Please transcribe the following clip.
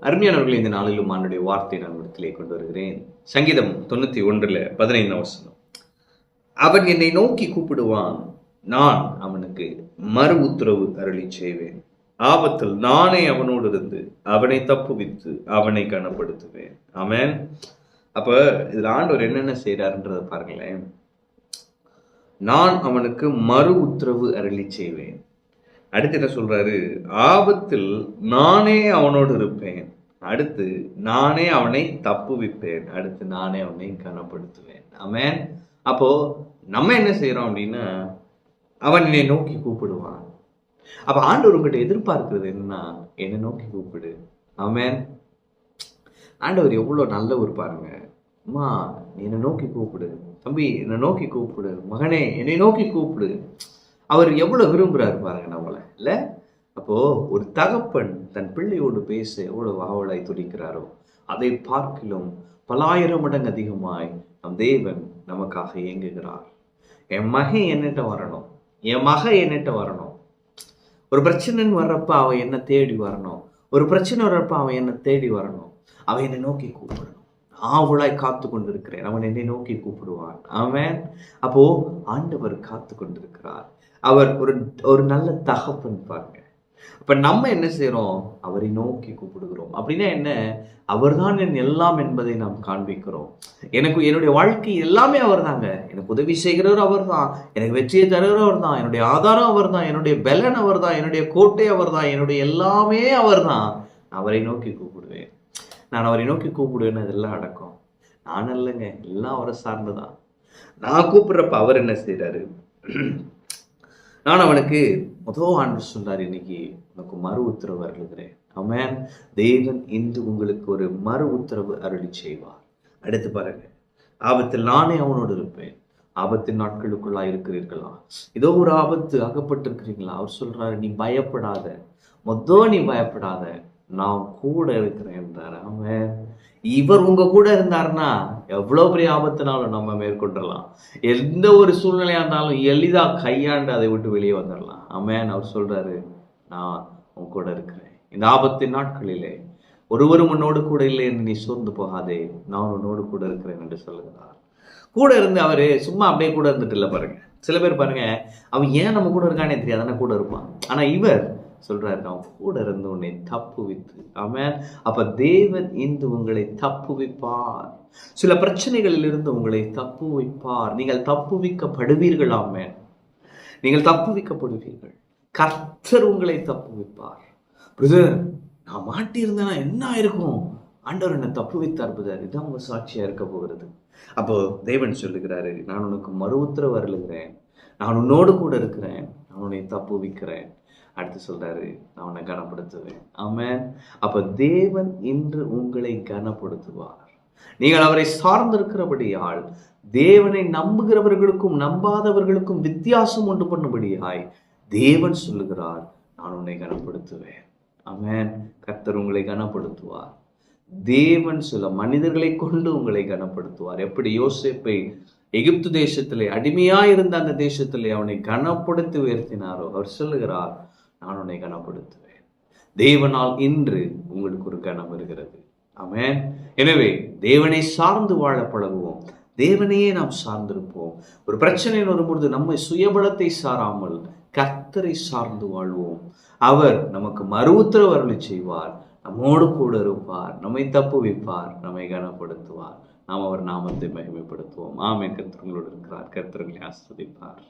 அருமையானவர்கள், இந்த நாளிலும் ஆண்டுடைய வார்த்தை நான் இடத்திலே கொண்டு வருகிறேன். சங்கீதம் 91:15. அவன் என்னை நோக்கி கூப்பிடுவான், நான் அவனுக்கு மறு உத்தரவு அருளி செய்வேன். ஆபத்தில் நானே அவனோடு இருந்து அவனை தப்புவித்து அவனை கனப்படுத்துவேன். ஆமென். அப்ப இதுல ஆண்டவர் என்னென்ன செய்யறாருன்றத பாருங்களேன். நான் அவனுக்கு மறு உத்தரவு அருளி செய்வேன். அடுத்து என்ன சொல்றாரு? ஆபத்தில் நானே அவனோடு இருப்பேன். அடுத்து நானே அவனை தப்புவிப்பேன். அடுத்து நானே அவனை கனப்படுத்துவேன். ஆமென். அப்போ நம்ம என்ன செய்யறோம் அப்படின்னா, அவன் என்னை நோக்கி கூப்பிடுவான். அப்ப ஆண்டவர் உங்ககிட்ட எதிர்பார்க்கிறது என்னன்னா, என்னை நோக்கி கூப்பிடு. ஆமென். ஆண்டவர் எவ்வளவு நல்லவர் பாருங்க. அம்மா, நீ என்னை நோக்கி கூப்பிடு. தம்பி, என்னை நோக்கி கூப்பிடு. மகனே, என்னை நோக்கி கூப்பிடு. அவர் எவ்வளவு விரும்புறாரு பாருங்க நம்மளை, இல்ல? அப்போ ஒரு தகப்பன் தன் பிள்ளையோடு பேச எவ்வளவு ஆவலாய் துடிக்கிறாரோ, அதை பார்க்கிலும் பலாயிரம் மடங்கு அதிகமாய் நம் தேவன் நமக்காக இயங்குகிறார். என் மகன் என்னட்ட வரணும், என் மக என்னட்ட வரணும். ஒரு பிரச்சனைன்னு வர்றப்ப அவன் என்ன தேடி வரணும். ஒரு பிரச்சனை வர்றப்ப அவன் என்ன தேடி வரணும். அவன் என்னை நோக்கி கூப்பிடணும். ஆவலாய் காத்து கொண்டிருக்கிறேன், அவன் என்னை நோக்கி கூப்பிடுவான். அவன் அப்போ ஆண்டவர் காத்து கொண்டிருக்கிறார். அவர் ஒரு நல்ல தகப்பன் பாருங்க. அப்ப நம்ம என்ன செய்யறோம்? அவரை நோக்கி கூப்பிடுகிறோம். அப்படின்னா என்ன? அவர்தான் என் எல்லாம் என்பதை நாம் காண்பிக்கிறோம். எனக்கு என்னுடைய வாழ்க்கை எல்லாமே அவர் தாங்க. எனக்கு உதவி செய்கிறவர் அவர் தான், எனக்கு வெற்றியை தருகிறவர் அவர் தான், என்னுடைய ஆதாரம் அவர் தான், என்னுடைய பலன் அவர் தான், என்னுடைய கோட்டை அவர் தான், என்னுடைய எல்லாமே அவர் தான். அவரை நோக்கி கூப்பிடுவேன். நான் அவரை நோக்கி கூப்பிடுவேன்னு அதெல்லாம் அடக்கம். நான் இல்லைங்க, எல்லாம் அவரை சார்ந்துதான். நான் கூப்பிடுறப்ப அவர் என்ன செய்யறாரு? நான் அவனுக்கு முதல் ஆண்டு சொல்றாரு, இன்னைக்கு உனக்கு மறு உத்தரவு அருளுகிறேன். ஆமென். தேவன் இன்று உங்களுக்கு ஒரு மறு உத்தரவு அருளி செய்வார். அடுத்து பாருங்க, ஆபத்தில் நானே அவனோடு இருப்பேன். ஆபத்தின் நாட்களுக்குள்ளா இருக்கிறீர்களா? ஏதோ ஒரு ஆபத்து அகப்பட்டிருக்கிறீங்களா? அவர் சொல்றாரு, நீ பயப்படாத, நீ பயப்படாத, நான் கூட இருக்கிறேன் என்றார். ஆமென். இவர் உங்க கூட இருந்தாருன்னா எவ்வளவு பெரிய ஆபத்தினாலும் நம்ம மேற்கொண்டலாம். எந்த ஒரு சூழ்நிலையா இருந்தாலும் எளிதா கையாண்டு அதை விட்டு வெளியே வந்துடலாம். ஆமென். அவர் சொல்றாரு, நான் உன் கூட இருக்கிறேன். இந்த ஆபத்தின் நாட்களிலே ஒருவரும் உன்னோடு கூட இல்லை என்று நீ சோர்ந்து போகாதே, நான் உன்னோடு கூட இருக்கிறேன் என்று சொல்லுகிறார். கூட இருந்து அவரு சும்மா அப்படியே கூட இருந்துட்டு இல்லை பாருங்க. சில பேர் பாருங்க, அவன் ஏன் நம்ம கூட இருக்கானே தெரியாது, ஆனா கூட இருப்பான். ஆனா இவர் சொல்றாரு, நான் கூட இருந்து உன்னை தப்புவித்து. ஆமென். அப்ப தேவன் இன்று உங்களை தப்புவிப்பார். சில பிரச்சனைகளில் இருந்து உங்களை தப்புவிப்பார். நீங்கள் தப்புவிக்கப்படுவீர்கள். ஆமென். நீங்கள் தப்புவிக்கப்படுவீர்கள். கர்த்தர் உங்களை தப்புவிப்பார். பிரதர், நான் மாட்டி இருந்தேன்னா என்ன ஆயிருக்கும்? ஆண்டவர் என்னை தப்புவித்தார் பிரதர். இதான் உங்க சாட்சியா இருக்க போகிறது. அப்போ தேவன் சொல்லுகிறாரு, நான் உனக்கு மறு உத்தரவு அருளுகிறேன். நான் உன்னோடு கூட இருக்கிறேன். நான் உன்னை தப்புவிக்கிறேன். அடுத்து சொல்றாரு, நான் உன்னை கனப்படுத்துவேன். ஆமென். அப்ப தேவன் இன்று உங்களை கனப்படுத்துவார். நீங்கள் அவரை சார்ந்திருக்கிறபடியால் தேவனை நம்புகிறவர்களுக்கும் நம்பாதவர்களுக்கும் வித்தியாசம் உண்டு பண்ணும்படியாய் தேவன் சொல்லுகிறார், நான் உன்னை கனப்படுத்துவேன். ஆமென். கர்த்தர் உங்களை கனப்படுத்துவார். தேவன் சில மனிதர்களை கொண்டு உங்களை கனப்படுத்துவார். எப்படி யோசேப்பை எகிப்து தேசத்திலே அடிமையாயிருந்த அந்த தேசத்திலே அவனை கனப்படுத்தி உயர்த்தினாரோ, அவர் சொல்லுகிறார், நான் உன்னை கனப்படுத்துவேன். தேவனால் இன்று உங்களுக்கு ஒரு கனம் வருகிறது. ஆமென். எனவே தேவனை சார்ந்து வாழ பழகுவோம். தேவனையே நாம் சார்ந்திருப்போம். ஒரு பிரச்சனை வரும்பொழுது நம்மை சுயபலத்தை சாராமல் கர்த்தரை சார்ந்து வாழ்வோம். அவர் நமக்கு மறு உத்தரவு அருளி செய்வார். நம்மோடு கூட இருப்பார். நம்மை தப்புவிப்பார். நம்மை கனப்படுத்துவார். நாம் அவர் நாமத்தை மகிமைப்படுத்துவோம். ஆமென். கர்த்தர் உங்களோடு இருக்கிறார். கர்த்தர் உங்களை ஆசீர்வதிப்பார்.